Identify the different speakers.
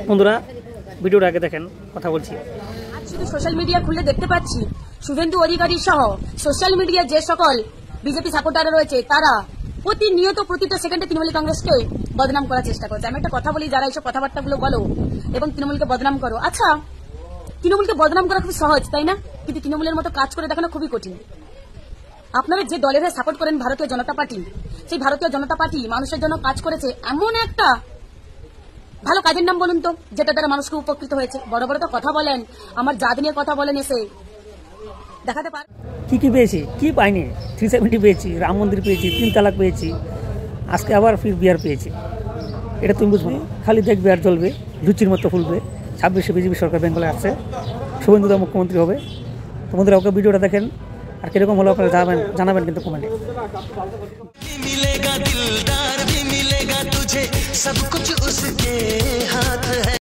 Speaker 1: বন্ধুরা ভিডিওটা আগে দেখেন, কথা বলছি।
Speaker 2: শুধু সোশ্যাল মিডিয়া খুলে দেখতে পাচ্ছি শুভেন্দু অধিকারী সহ সোশ্যাল মিডিয়া যে সকল বিজেপি সাপোর্টাররা রয়েছে তারা প্রতিনিয়ত প্রতিটা সেকেন্ডে তৃণমূল কংগ্রেসকে বদনাম করার চেষ্টা করছে। আমি একটা কথা বলি, যারা এইসব কথাবার্তাগুলো বলো এবং তৃণমূলকে বদনাম করো, আচ্ছা তৃণমূলকে বদনাম করা খুব সহজ তাই না? কিন্তু তৃণমূলের মতো কাজ করে দেখানো খুবই কঠিন। আপনারা যে দলের হয়ে সাপোর্ট করেন ভারতীয় জনতা পার্টি, সেই ভারতীয় জনতা পার্টি মানুষের জন্য কাজ করেছে এমন একটা ভালো কাজের নাম বলুন তো যেটা দ্বারা মানুষকে উপকৃত হয়েছে। বড় বড় তো কথা বলেন, আমার জাত নিয়ে কথা বলেন, এসে দেখাতে পার
Speaker 1: কি কি পেয়েছি, কি পাইনি। 370 পেয়েছি, রাম মন্দির পেয়েছি, 3 তালাক পেয়েছি, আজকে আবার ফির বিহার পেয়েছি। এটা তুমি বুঝবো না, খালি দেখবে আর চলবে, লুচির মতো ফুলবে। 26শে বিজেপি সরকার বেঙ্গলে আসছে, শুভেন্দু দা মুখ্যমন্ত্রী হবে। তো বন্ধুরা ওকে ভিডিওটা দেখেন, আর কিরকম হলো আপনারা জানাবেন কিন্তু কমেন্টে।
Speaker 3: मिलेगा दिलदार भी मिलेगा तुझे, सब कुछ उसके हाथ है।